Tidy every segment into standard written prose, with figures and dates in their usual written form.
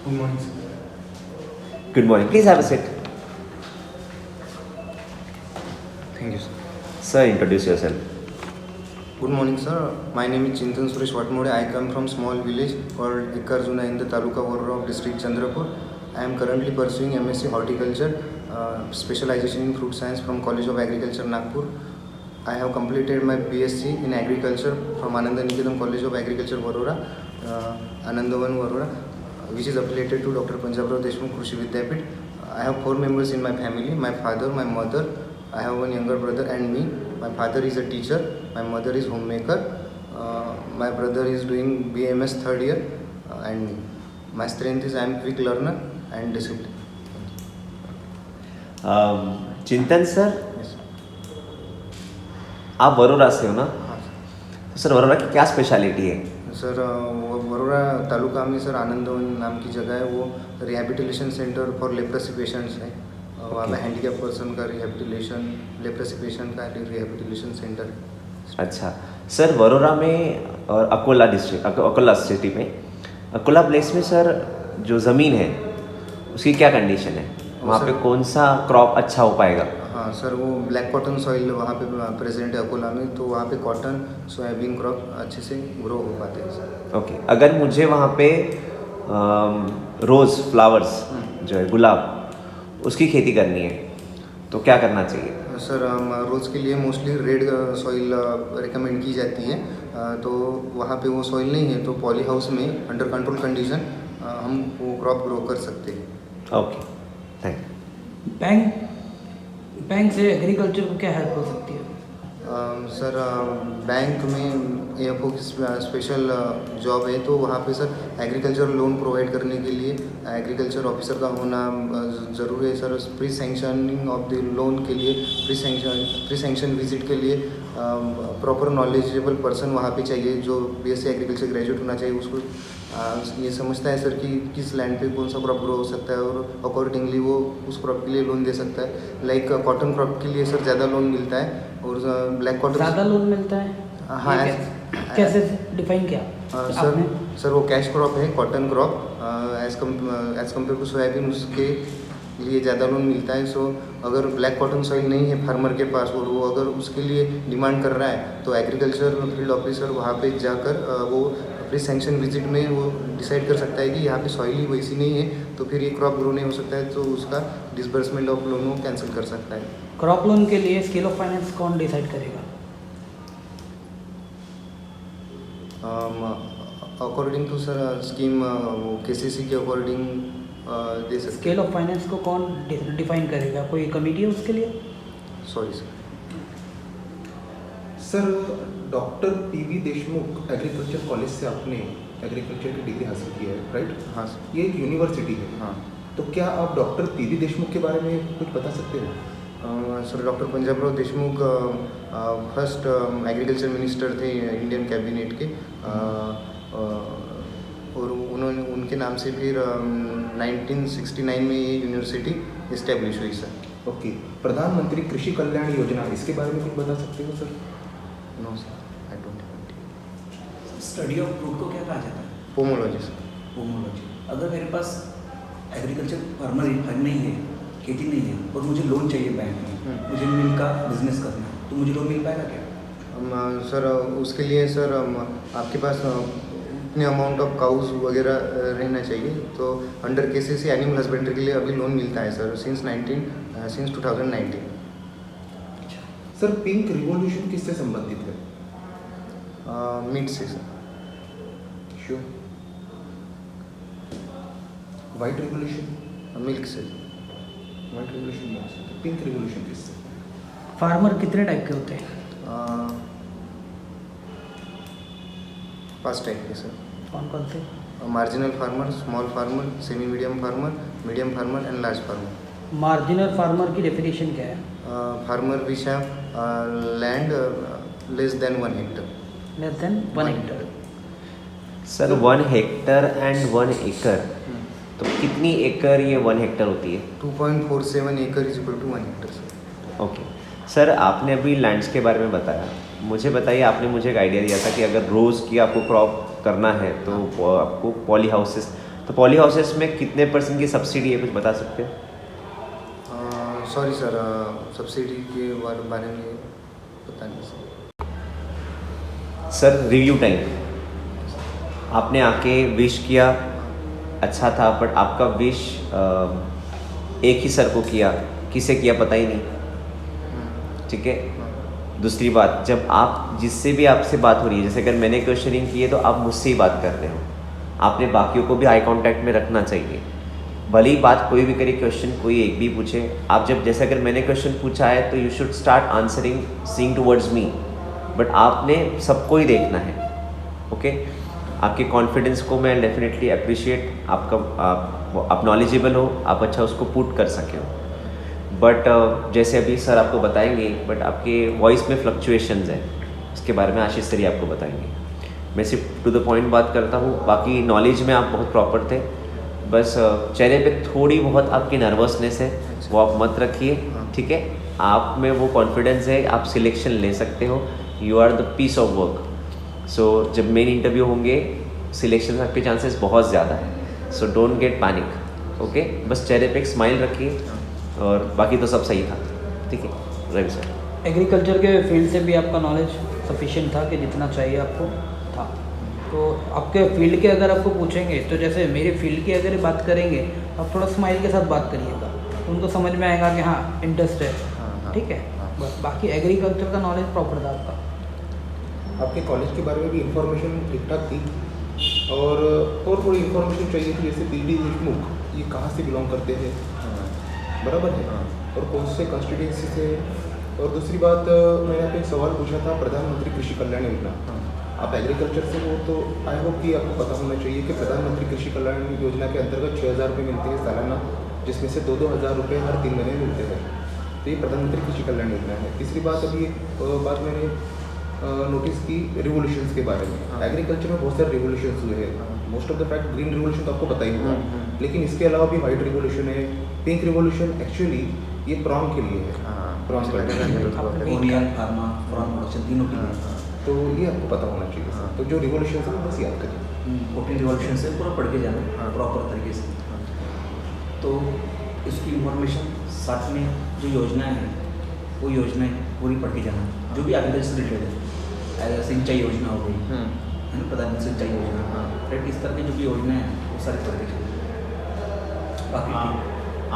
Good morning, sir. Good morning. Please have a seat. Thank you, sir. Sir, introduce yourself. Good morning, sir. My name is Chintan Suresh Watmode. I come from small village called Ekarjuna in the Taluka Warra of district Chandrapur. I am currently pursuing MSc Horticulture, specialization in fruit science from College of Agriculture, Nagpur. I have completed my BSc in Agriculture from Ananda Niketan College of Agriculture, Warora, Anandavan, Warora, which is affiliated to Dr. Punjabrao Deshmukh Krishi Vidyapit. I have 4 members in my family: my father, my mother, I have one younger brother, and me. My father is a teacher, my mother is homemaker, my brother is doing BMS third year, and me. My strength is I am quick learner and disciplined. चिंतन sir, Yes. आप वरोरा से हो ना? हाँ तो sir Warora की क्या speciality है? सर, वरोरा तालुका में सर आनंदवन नाम की जगह है, वो rehabilitation centre for leprosy patients है. वहाँ पे हैंडीकैप पर्सन का रिहेबिलिटेशन, लेप्रेसी पेशेंट का रिहेबिलिटेशन सेंटर है. अच्छा सर, वरोरा में और अकोला डिस्ट्रिक्ट, अकोला सिटी में, अकोला प्लेस में सर जो ज़मीन है उसकी क्या कंडीशन है? वहाँ पे कौन सा क्रॉप अच्छा हो पाएगा? हाँ सर, वो ब्लैक कॉटन सॉइल वहाँ पे प्रेजेंट है अकोला में, तो वहाँ पे कॉटन सोयाबीन क्रॉप अच्छे से ग्रो हो पाते हैं सर. ओके, अगर मुझे वहाँ पे रोज़ फ्लावर्स जो है गुलाब, उसकी खेती करनी है तो क्या करना चाहिए? सर, रोज़ के लिए मोस्टली रेड सॉइल रिकमेंड की जाती है. तो वहाँ पे वो सॉइल नहीं है तो पॉली हाउस में अंडर कंट्रोल कंडीशन हम वो क्रॉप ग्रो कर सकते हैं. ओके, थैंक बैंक से एग्रीकल्चर को क्या हेल्प हो सकती है? सर, बैंक में AFO की स्पेशल जॉब है, तो वहाँ पे सर एग्रीकल्चर लोन प्रोवाइड करने के लिए एग्रीकल्चर ऑफिसर का होना ज़रूरी है sir. Pre sanctioning of the loan के लिए, प्री सैंक्शन विजिट के लिए प्रॉपर नॉलेजेबल पर्सन वहाँ पे चाहिए, जो BSc एग्रीकल्चर ग्रेजुएट होना चाहिए. उसको ये समझता है सर कि किस लैंड पे कौन सा क्रॉप ग्रो हो सकता है, और अकॉर्डिंगली वो उस क्रॉप के लिए लोन दे सकता है. लाइक कॉटन क्रॉप के लिए सर ज़्यादा लोन मिलता है, और ब्लैक कॉटन ज़्यादा लोन मिलता है? हाँ, कैसे डिफाइन किया आपने? सर वो कैश क्रॉप है, cotton crop as compare to soybean, उसके लिए ज़्यादा लोन मिलता है. सो अगर ब्लैक कॉटन सॉइल नहीं है फार्मर के पास और वो अगर उसके लिए डिमांड कर रहा है, तो एग्रीकल्चर फील्ड ऑफिसर वहाँ पे जाकर वो प्री सैंक्शन विजिट में वो डिसाइड कर सकता है कि यहाँ पे सॉइल ही वैसी नहीं है, तो फिर ये क्रॉप ग्रो नहीं हो सकता है, तो उसका डिसबर्समेंट ऑफ लोन वो कैंसिल कर सकता है. क्रॉप लोन के लिए स्केल ऑफ फाइनेंस कौन डिसाइड करेगा? अकॉर्डिंग टू सर स्कीम वो KCC के अकॉर्डिंग दे सकते. स्केल ऑफ फाइनेंस को कौन डिफाइन करेगा? कोई कमेटी है उसके लिए? Sorry sir. Sir, doctor PV Deshmukh agriculture college से आपने एग्रीकल्चर की डिग्री हासिल की है, राइट? हाँ सर. ये एक यूनिवर्सिटी है. हाँ तो क्या आप डॉक्टर PV देशमुख के बारे में कुछ बता सकते हो? Sir, doctor Panjabrao Deshmukh first agriculture minister थे इंडियन कैबिनेट के, और उनके नाम से फिर 1969 में ये यूनिवर्सिटी इस्टेब्लिश हुई सर. ओके, प्रधानमंत्री कृषि कल्याण योजना, इसके बारे में कुछ बता सकते हो sir? No sir, I don't. Study of fruit को क्या कहा जाता है? Pomology sir. पोमोलॉजी. अगर मेरे पास एग्रीकल्चर फार्मर फंड नहीं है, खेती नहीं है, और मुझे लोन चाहिए बैंक में, मुझे मिल का बिजनेस करना है, तो मुझे लोन मिल पाएगा क्या? सर, उसके लिए सर आपके पास इतने अमाउंट ऑफ काउज वगैरह रहना चाहिए, तो अंडर KCC एनिमल हस्बेंड्री के लिए अभी लोन मिलता है sir since 2019. Sir, pink revolution किससे संबंधित है? मीट से sir. Sure. White revolution? Milk से. वाइट रिवॉल्यूशन बहुत से. पिंक रिवॉल्यूशन किससे? फार्मर कितने टाइप के होते हैं? 5 टाइप के सर. कौन कौन से? Marginal farmer, small farmer, semi medium farmer and large farmer. Marginal farmer की डेफिनेशन क्या है? Farmer which have land less than 1 hectare. Less than 1 Hector. Sir 1 Hector and 1 एकड़, तो कितनी एकड़ ये 1 हेक्टर होती है? 2.47 acre is equal to 1 hectare sir. Okay sir, आपने अभी लैंड्स के बारे में बताया, मुझे बताइए, आपने मुझे एक आइडिया दिया था कि अगर रोज़ की आपको क्रॉप करना है तो आपको पॉली हाउसेस, तो पॉली हाउसेस में कितने % की सब्सिडी है, कुछ बता सकते हो? सॉरी सर, सब्सिडी के बारे में पता नहीं सर। सर रिव्यू टाइम, आपने आके विश किया, अच्छा था, बट आपका विश एक ही सर को किया, किसे किया पता ही नहीं, ठीक है। दूसरी बात, जब आप जिससे भी आपसे बात हो रही है, जैसे अगर मैंने क्वेश्चनिंग की है तो आप मुझसे ही बात कर रहे हो, आपने बाकियों को भी आई कांटेक्ट में रखना चाहिए। भले ही बात कोई भी करे, क्वेश्चन कोई एक भी पूछे, आप जब जैसे अगर मैंने क्वेश्चन पूछा है तो you should start answering seeing towards me, but आपने सबको ही देखना है, ओके। आपके कॉन्फिडेंस को मैं डेफिनेटली अप्रिशिएट, आप नॉलेजेबल हो, आप अच्छा उसको पुट कर सके हो, बट जैसे अभी सर आपको बताएंगे, बट आपके वॉइस में फ्लक्चुएशंस हैं, उसके बारे में आशीष सर ही आपको बताएंगे। मैं सिर्फ टू द पॉइंट बात करता हूँ, बाकी नॉलेज में आप बहुत प्रॉपर थे, बस चेहरे पे थोड़ी बहुत आपकी नर्वसनेस है, वो आप मत रखिए, ठीक है। आप में वो कॉन्फिडेंस है, आप सिलेक्शन ले सकते हो, you are the piece of work. So जब मेन इंटरव्यू होंगे, सिलेक्शन के चांसेस बहुत ज़्यादा है, so don't get panic, okay. बस चेहरे पे एक स्माइल रखिए और बाकी तो सब सही था, ठीक है। रवि सर, एग्रीकल्चर के फील्ड से भी आपका नॉलेज सफिशिएंट था कि जितना चाहिए आपको था? तो आपके फील्ड के अगर आपको पूछेंगे तो जैसे मेरे फील्ड की अगर बात करेंगे, आप थोड़ा स्माइल के साथ बात करिएगा, तो उनको समझ में आएगा कि हाँ इंटरेस्ट है, ठीक है। बस बाकी एग्रीकल्चर का नॉलेज प्रॉपर था आपका। आपके कॉलेज के बारे में भी इंफॉर्मेशन ठीक ठाक थी, और थोड़ी इन्फॉर्मेशन चाहिए थी, जैसे पीडी देशमुख ये कहाँ से बिलोंग करते हैं, बराबर है, और कौन से कॉन्स्टिट्यूंसी से। और दूसरी बात, मैंने आपको एक सवाल पूछा था, प्रधानमंत्री कृषि कल्याण योजना, आप एग्रीकल्चर से हो तो आई होप कि आपको पता होना चाहिए कि प्रधानमंत्री कृषि कल्याण योजना के अंतर्गत 6,000 रुपये मिलते हैं सालाना, जिसमें से 2-2 हज़ार रुपये हर 3 महीने मिलते हैं। तो ये प्रधानमंत्री कृषि कल्याण योजना है। तीसरी बात, अभी एक बात मैंने नोटिस की रिवोल्यूशंस के बारे में। एग्रीकल्चर में बहुत सारे रिवोल्यूशंस हुए हैं, most of the fact green revolution तो आपको पता ही होगा, लेकिन इसके अलावा भी वाइट रिवोल्यूशन है, पिंक रिवोल्यूशन। एक्चुअली ये प्रॉन के लिए है, prawn onion, pharma, prawn production, तीनों के लिए। तो ये आपको पता होना चाहिए। तो जो रिवोल्यूशन है बस याद करिए, 14 रिवोल्यूशन से पूरा पढ़ के जाना प्रॉपर तरीके से। तो इसकी इंफॉर्मेशन साथ में जो योजनाएं हैं, वो योजनाएं पूरी पढ़ के जाना, जो भी एग्रीकल्चर से रिलेटेड है। सिंचाई योजना हो गई है ना, प्रधानमंत्री सिंचाई योजना, राइट, इस तरह की जो भी योजनाएं हैं वो सारी पढ़ के जाना। बाकी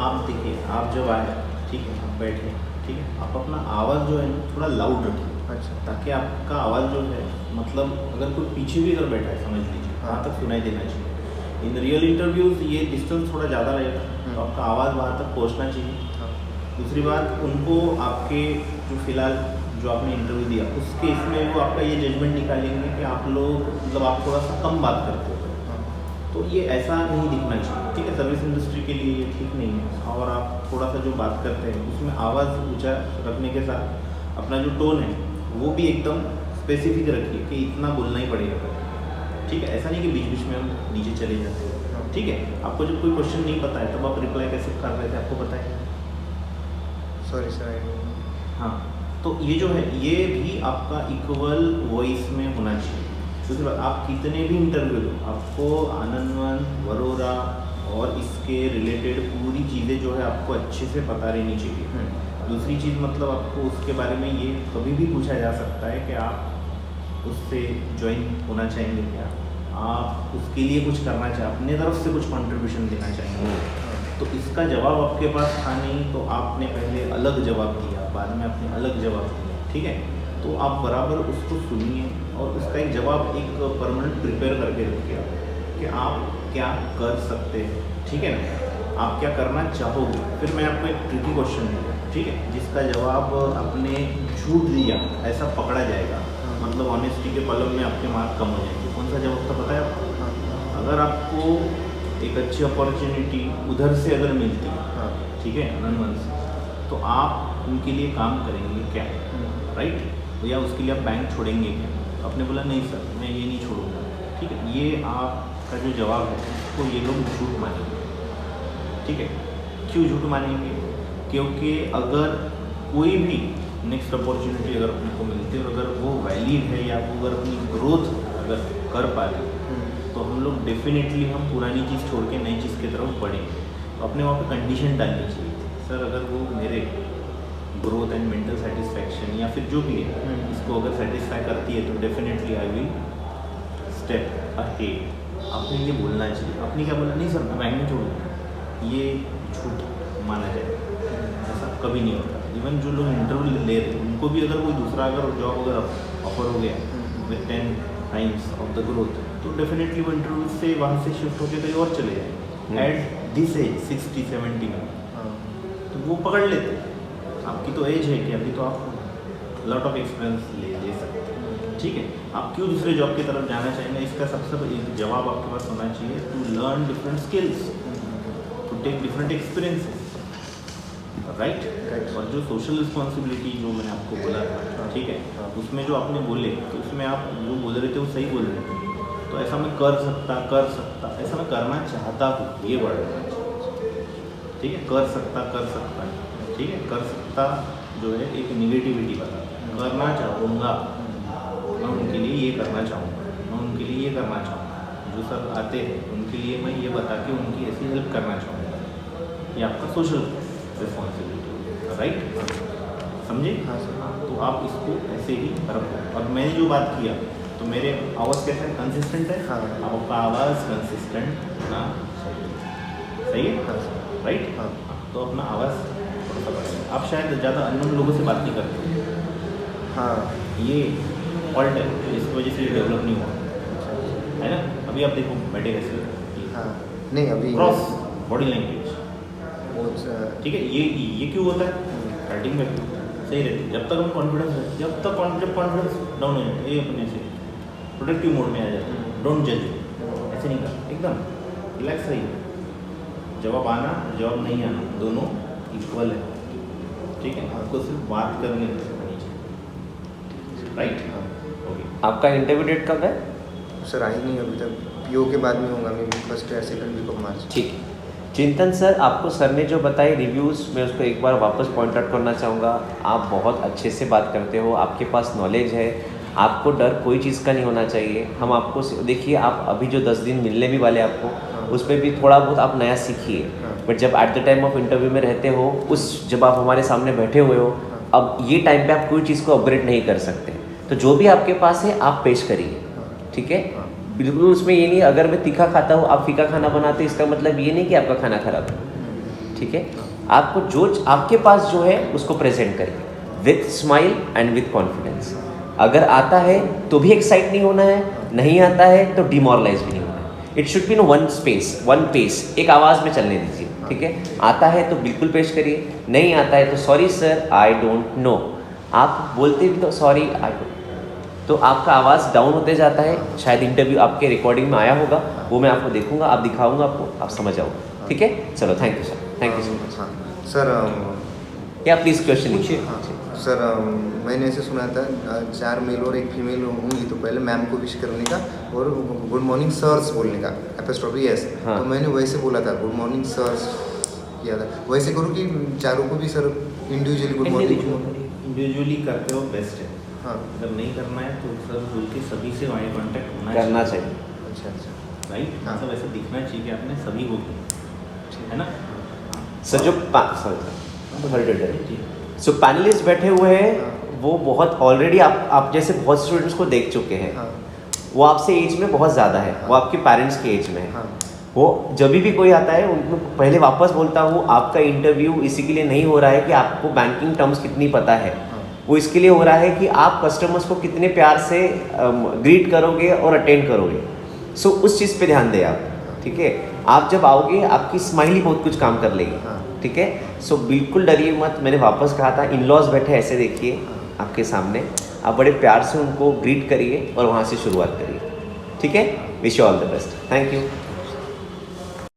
आप देखिए, आप जब आए, ठीक है, आप बैठे, ठीक है, आप अपना आवाज़ जो है ना थोड़ा लाउड रखिए, अच्छा, ताकि आपका आवाज़ जो है, मतलब अगर कोई पीछे भी अगर बैठा है, समझ लीजिए, वहाँ तक सुनाई देना चाहिए। इन रियल इंटरव्यूज़ ये डिस्टेंस थोड़ा ज़्यादा रहेगा, तो आपका आवाज़ वहाँ तक पहुँचना चाहिए। दूसरी बात, उनको आपके जो फिलहाल जो आपने इंटरव्यू दिया उसके इसमें वो आपका ये जजमेंट निकालेंगे कि आप लोग मतलब आप थोड़ा सा कम बात करते हो, तो ये ऐसा नहीं दिखना चाहिए, ठीक है। सर्विस इंडस्ट्री के लिए ये ठीक नहीं है। और आप थोड़ा सा जो बात करते हैं उसमें आवाज़ ऊँचा रखने के साथ अपना जो टोन है वो भी एकदम स्पेसिफिक रखिए कि इतना बोलना ही पड़ेगा, ठीक है। ऐसा नहीं कि बीच बीच में हम नीचे चले जाते हैं, ठीक है। आपको जब कोई क्वेश्चन नहीं पता है तब आप रिप्लाई कैसे कर रहे थे, आपको पता है? Sorry sir. हाँ, तो ये जो है ये भी आपका इक्वल वॉइस में होना चाहिए। दूसरी बात, आप कितने भी इंटरव्यू दो, आपको आनंदवन, वरोरा और इसके रिलेटेड पूरी चीज़ें जो है आपको अच्छे से पता रहनी चाहिए। दूसरी चीज़, मतलब आपको उसके बारे में ये कभी भी पूछा जा सकता है कि आप उससे ज्वाइन होना चाहेंगे क्या, आप उसके लिए कुछ करना चाहें, अपने तरफ से कुछ कंट्रीब्यूशन देना चाहेंगे। तो इसका जवाब आपके पास था नहीं, तो आपने पहले अलग जवाब दिया, बाद में आपने अलग जवाब दिया, ठीक है। तो आप बराबर उसको सुनिए और उसका एक जवाब एक परमानेंट प्रिपेयर करके रखिए कि आप क्या कर सकते हैं, ठीक है ना, आप क्या करना चाहोगे। फिर मैं आपको एक ट्रिकी क्वेश्चन दूँगा, ठीक है, जिसका जवाब आपने झूठ दिया ऐसा पकड़ा जाएगा, मतलब ऑनेस्टी के कॉलम में आपके मार्क कम हो जाएंगे। कौन सा जवाब था पता है आपको? अगर आपको एक अच्छी अपॉर्चुनिटी उधर से अगर मिलती है, ठीक है, आनंदवन से, तो आप उनके लिए काम करेंगे क्या, राइट, या उसके लिए आप बैंक छोड़ेंगे क्या? तो आपने बोला नहीं सर, मैं ये नहीं छोड़ूंगा, ठीक है। ये आपका जो जवाब है उसको ये लोग झूठ मानेंगे, ठीक है। क्यों झूठ मानेंगे? क्योंकि अगर कोई भी नेक्स्ट अपॉर्चुनिटी अगर अपने को मिलती है और अगर वो वैलिड है या वो अगर अपनी ग्रोथ अगर कर पा रहे तो हम हम लोग डेफिनेटली हम पुरानी चीज़ छोड़ के नई चीज़ की तरफ बढ़ें। तो अपने वहाँ पे कंडीशन डालनी चाहिए सर, अगर वो मेरे ग्रोथ एंड मेंटल सेटिस्फैक्शन या फिर जो भी है इसको अगर सेटिस्फाई करती है तो definitely I will step ahead. आपने ये बोलना चाहिए, आपने क्या बोला, नहीं सर मैं बैंक नहीं छोड़ूंगा, ये झूठ माना जाए, ऐसा कभी नहीं होता। इवन जो लोग इंटरव्यू ले रहे हैं उनको भी अगर कोई दूसरा अगर जॉब अगर ऑफर हो गया with 10 times of the growth तो डेफिनेटली वो इंटरव्यू से वहाँ से शिफ्ट होकर कहीं और चले जाए एट दिस एज 60-70 में, तो वो पकड़ लेते। आपकी तो एज है कि अभी तो आप लॉट ऑफ एक्सपीरियंस ले सकते हैं, ठीक है। आप क्यों दूसरे जॉब की तरफ जाना चाहेंगे, इसका सबसे जवाब आपके पास होना चाहिए to learn different skills, to take different experiences, right. और जो सोशल रिस्पॉन्सिबिलिटी जो मैंने आपको बोला था, ठीक है, उसमें जो आपने बोले तो उसमें आप जो बोल रहे थे वो सही बोल रहे थे। तो ऐसा मैं कर सकता ऐसा मैं करना चाहता हूँ, ये वर्ड, ठीक है। कर सकता ठीक है, कर सकता जो है एक निगेटिविटी वाला, करना चाहूँगा मैं उनके लिए ये करना चाहूँगा, मैं उनके लिए ये करना चाहूँगा। जो सर आते हैं उनके लिए मैं ये बता के उनकी ऐसी हेल्प करना चाहूँगा, ये आपका सोशल रिस्पॉन्सिबिलिटी, राइट, समझे। हाँ सर। तो आप इसको ऐसे ही रखो। और मैंने जो बात किया तो मेरे आवाज़ कैसा है, कंसिस्टेंट है। हाँ। आपका आवाज़ कंसिस्टेंट ना सही है, हाँ सर। राइट। हाँ। तो अपना आवाज़ थोड़ा सा बढ़ाइए। आप शायद ज़्यादा अननोन लोगों से बात नहीं करते, हाँ ये फॉल्ट है, इस वजह से डेवलप नहीं हुआ है ना। अभी आप देखो बैठे कैसे, हाँ नहीं अभी क्रॉस बॉडी लैंग्वेज, वो ठीक है। ये क्यों होता है, स्टार्टिंग में सही रहती है, जब तक हम कॉन्फिडेंस है, जब कॉन्फिडेंस डाउन हो जाता है, ये अपने से प्रोडक्टिव मोड में आ जाता है। डोंट जज, ऐसे नहीं कर, एकदम रिलैक्स रहिए। जवाब आना जवाब नहीं आना दोनों इक्वल है, ठीक है। आपको सिर्फ बात करनी चाहिए, राइट। ओके, आपका इंटरव्यू डेट कब है? सर आई नहीं अभी तक, पीओ के बाद में होगा, मे बी फर्स्ट या सेकंड वीक ऑफ मार्च। ठीक है चिंतन सर, आपको सर ने जो बताई रिव्यूज़, मैं उसको एक बार वापस पॉइंट आउट करना चाहूँगा। आप बहुत अच्छे से बात करते हो, आपके पास नॉलेज है, आपको डर कोई चीज़ का नहीं होना चाहिए। हम आपको देखिए, आप अभी जो 10 दिन मिलने भी वाले आपको, उसमें भी थोड़ा बहुत आप नया सीखिए। बट जब at the time of interview में रहते हो, जब आप हमारे सामने बैठे हुए हो, अब ये टाइम पे आप कोई चीज़ को अपग्रेड नहीं कर सकते। तो जो भी आपके पास है आप पेश करिए, ठीक है। बिल्कुल उसमें ये नहीं अगर मैं तीखा खाता हूँ आप फीका खाना बनाते, इसका मतलब ये नहीं कि आपका खाना खराब है, ठीक है। आपको जो आपके पास जो है उसको प्रेजेंट करिए with smile and with confidence. अगर आता है तो भी एक्साइट नहीं होना है, नहीं आता है तो डिमोरलाइज भी नहीं होना है। It should be no one space, one pace, एक आवाज़ में चलने दीजिए, ठीक है। आता है तो बिल्कुल पेश करिए, नहीं आता है तो sorry sir I don't know. आप बोलते भी तो सॉरी आई डोंट, तो आपका आवाज़ डाउन होते जाता है। शायद इंटरव्यू आपके रिकॉर्डिंग में आया होगा, वो मैं आपको देखूंगा, आप दिखाऊंगा आपको, आप समझ जाओगे, ठीक है। चलो thank you sir, thank you so much. हाँ सर, क्या प्लीज़ क्वेश्चन पूछिए। हाँ सर, मैंने ऐसे सुना था 4 मेल और 1 फीमेल होंगी, तो पहले मैम को विश करने का और गुड मॉर्निंग सर्स बोलने का, एपोस्ट्रोफी एस। हाँ। तो मैंने वैसे बोला था, गुड मॉर्निंग सर्स किया था। वैसे करूँ कि चारों को भी sir individually good morning? Individually करते हो बेस्ट है। हाँ, अगर नहीं करना है तो सर बोल के सभी से आई कांटेक्ट होना करना चाहिए। अच्छा अच्छा, राइट। हाँ। मतलब ऐसा दिखना चाहिए कि आपने सभी को किया, है ना। सर जो सो पैनलिस्ट बैठे हुए हैं वो बहुत ऑलरेडी आप जैसे बहुत स्टूडेंट्स को देख चुके हैं। हाँ वो आपसे एज में बहुत ज़्यादा है, वो आपके पेरेंट्स के एज में है। हाँ वो जब भी कोई आता है उनको पहले वापस बोलता हूँ, आपका इंटरव्यू इसी के लिए नहीं हो रहा है कि आपको बैंकिंग टर्म्स कितनी पता है, वो इसके लिए हो रहा है कि आप कस्टमर्स को कितने प्यार से ग्रीट करोगे और अटेंड करोगे। सो उस चीज़ पे ध्यान दें आप, ठीक है। आप जब आओगे आपकी स्माइल ही बहुत कुछ काम कर लेगी, हाँ। ठीक है। सो बिल्कुल डरिए मत, मैंने वापस कहा था इन लॉज बैठे ऐसे देखिए आपके सामने, आप बड़े प्यार से उनको ग्रीट करिए और वहाँ से शुरुआत करिए, ठीक है। Wish you all the best, thank you.